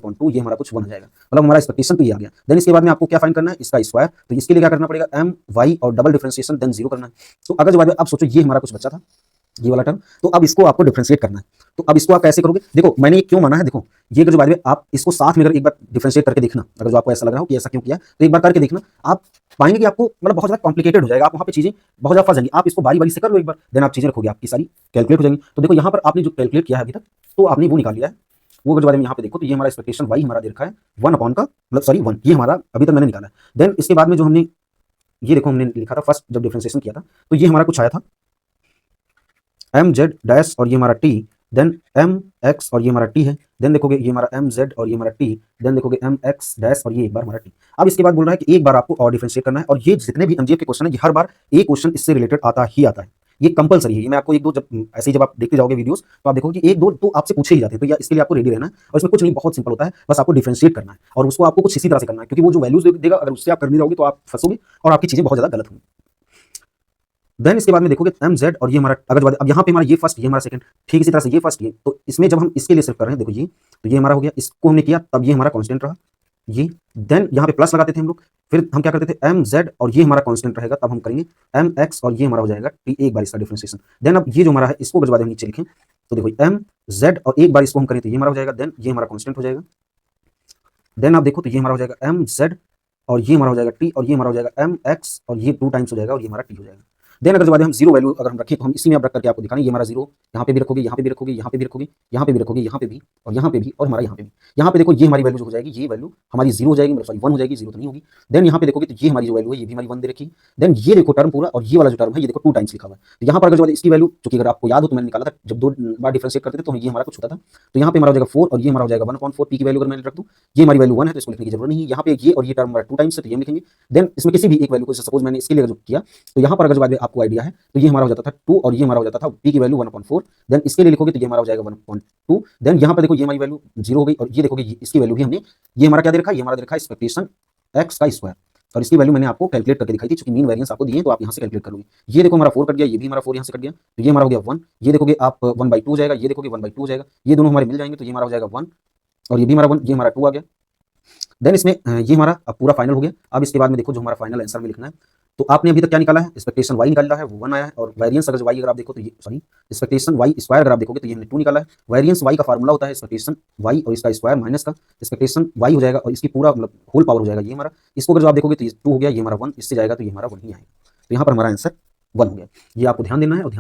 1/2, ये हमारा कुछ 1 हो जाएगा, मतलब हमारा एक्सपेक्टेशन तो ये आ गया। देन इसके बाद में आपको क्या फाइंड करना है, इसका स्क्वायर, तो इसके लिए क्या करना पड़ेगा, एम वाई और डबल डिफरेंशिएशन देन 0 करना है। तो अगर जो बाद में अब सोचो ये हमारा कुछ बच्चा था, ये वाला टर्म, तो अब इसको आपको डिफरेंशिएट करना है। तो अब इसको आप कैसे करोगे, देखो मैंने ये क्यों माना है, देखो ये जो बाद में आप इसको साथ में अगर एक बार डिफरेंशिएट करके देखना, अगर जो आपको ऐसा लग रहा हो कि ऐसा क्यों किया, तो एक बार करके देखना, आप पाएंगे कि आपको मतलब बहुत ज्यादा कॉम्प्लिकेटेड हो जाएगा, आप वहां पे चीजें बहुत ज्यादा फंस जाएंगी। आप इसको बारी बारी से कर लो एक बार, देन आप चीजें रखोगे, आपकी सारी कैलकुलेट हो जाएंगी। तो देखो यहाँ पर आपने जो कैलकुलेट किया है अभी तक, तो आपने वो निकाल लिया है, वो अगर जो बारे में यहाँ पे देखो, तो ये हमारा एक्सपेक्टेशन वाई हमारा दे रखा है 1 अपॉन का, मतलब सॉरी 1, ये हमारा अभी तक मैंने निकाला है। देन इसके बाद में जो हमने ये देखो हमने लिखा था फर्स्ट जब डिफरेंशिएशन किया था, तो ये हमारा कुछ आया था एम जेड डैश और ये हमारा टी, देन एम एक्स और ये हमारा टी है, देन देखोगे ये हमारा एम जेड और ये हमारा टी, देन देखोगे एम एक्स डैश और ये एक बार हमारा टी। अब इसके बाद बोल रहा है कि एक बार आपको और डिफरेंशिएट करना है, और ये जितने भी एमजीएफ के क्वेश्चन है, ये हर बार एक क्वेश्चन इससे रिलेटेड आता ही आता है, ये कंपलसरी है। ये मैं आपको एक दो जब ऐसे ही जब आप देखते जाओगे वीडियोस, तो आप देखोगे कि एक दो तो आपसे पूछे ही जाते हैं, तो या इसके लिए आपको रेडी रहना है। और इसमें कुछ नहीं, बहुत सिंपल होता है, बस आपको डिफरेंशिएट करना है, और उसको आपको कुछ इसी तरह से करना है, क्योंकि वो जो वैल्यूज देगा अगर उससे आप करने जाओगे तो आप फंसोगे और आपकी चीजें बहुत ज्यादा गलत होंगी। देन इसके बाद में देखोगे एम जेड और ये हमारा, अगर अब यहाँ पे हमारा ये फर्स्ट, ये हमारा सेकंड, ठीक इसी तरह से ये फर्स्ट, ये तो इसमें जब हम इसके लिए सिर्फ कर रहे हैं, देखो ये, तो ये हमारा हो गया, इसको हमने किया तब ये हमारा कांस्टेंट रहा ये। देन यहाँ पे प्लस लगाते थे हम लोग, फिर हम क्या करते थे एम जेड और ये हमारा कांस्टेंट रहेगा, तब हम करेंगे एम एक्स और ये हमारा हो जाएगा टी, एक बार इसका डिफरेंशिएशन। देन अब ये जो हमारा है इसको अगर हम नीचे लिखें, तो देखो एम जेड और एक बार इसको हम करें तो ये हमारा हो जाएगा, देन ये हमारा कांस्टेंट हो जाएगा। देन आप देखो तो ये हमारा हो जाएगा एम जेड और ये हमारा हो जाएगा टी, और ये हमारा हो जाएगा एम एक्स और ये 2 टाइम्स हो जाएगा और ये हमारा टी हो जाएगा। देन अगर जो बाद हम जीरो वैल्यू अगर हम रखें, तो हम इसी में अब रख करके आपको दिखाएंगे, ये हमारा जीरो यहाँ पे भी रखोगे, यहाँ पे भी रखोगे, यहाँ पे भी रखोगे, यहाँ पे भी रखोगे, यहाँ पे भी और यहाँ पे भी और हमारा यहाँ पे भी। यहाँ पे देखो ये हमारी वैल्यू जो हो जाएगी, ये वैल्यू हमारी जीरो हो जाएगी, मतलब सॉरी 1 हो जाएगी, जीरो तो नहीं होगी। देन यहाँ पे देखोगे तो ये हमारी जो वैल्यू है ये भी हमारी 1 दे रखी। देन ये देखो टर्म पूरा, और ये वाला जो टर्म है ये देखो 2 टाइम्स लिखा हुआ है। तो यहाँ पर अगर जो इसकी वैल्यू, क्योंकि अगर आपको याद हो तो मैंने निकाला था जब 2 बार डिफरेंशिएट करते थे तो ये हमारा कुछ होता था, तो यहाँ पे हमारा हो जाएगा 4 और ये हमारा हो जाएगा 1/4, पी की वैल्यू अगर मैं रख दूँ, ये हमारी वैल्यू 1 है तो इसको लिखने की जरूरत नहीं है। यहाँ पे ये और ये टर्म हमारा 2 टाइम्स है तो ये लिखेंगे। देन इसमें किसी भी एक वैल्यू को, सपोज मैंने इसके लिए जो किया, तो यहाँ पर अगर जो बाद में आपको आइडिया है, तो ये हमारा हो जाता था 2 और ये हमारा हो जाता था p की वैल्यू 1/4। देन इसके लिए लिखोगे तो ये हमारा हो जाएगा 1/2। देन यहाँ पर देखो ये हमारी वैल्यू 0 हो गई, और ये देखोगे इसकी वैल्यू भी हमने, ये हमारा क्या दे रखा है, ये हमारा दे रखा है एक्सपेक्टेशन x का स्क्वायर, और इसकी वैल्यू मैंने आपको कैलकुलेट करके दिखाई थी, क्योंकि मीन वेरिएंस आपको दिए तो आप यहाँ से कैलकुलेट करोगे। ये देखो हमारा 4 कट गया, ये भी हमारा 4 यहाँ से कट गया, तो ये हमारा हो गया 1। ये देखोगे आप 1/2 हो जाएगा, ये देखोगे 1/2 हो जाएगा, ये दोनों हमारे मिल जाएंगे, तो ये हमारा हो जाएगा 1 और ये भी हमारा 1, ये हमारा 2 आ गया। देन इसमें ये हमारा अब पूरा फाइनल हो गया। अब इसके बाद में देखो जो हमारा फाइनल आंसर में लिखना है, तो आपने अभी तक क्या निकाला है, एक्सपेक्टेशन वाई निकाला है, वो 1 आया है, और वेरिएंस अगर वाई अगर आप देखो तो ये सॉरी एक्सपेक्टेशन वाई स्क्वायर अगर आप देखोगे तो ये हमने 2 निकाला है। वेरिएंस वाई का फार्मूला होता है एक्सपेक्टेशन वाई और इसका स्क्वायर माइनस का एक्सपेक्टेशन वाई हो जाएगा, और इसकी पूरा मतलब होल पावर हो जाएगा ये हमारा। इसको अगर आप देखोगे तो ये 2 हो गया, ये हमारा 1, इससे जाएगा तो ये हमारा 1 ही आएगा। तो यहाँ पर हमारा आंसर 1 हो गया। ये आपको ध्यान देना है, और ध्यान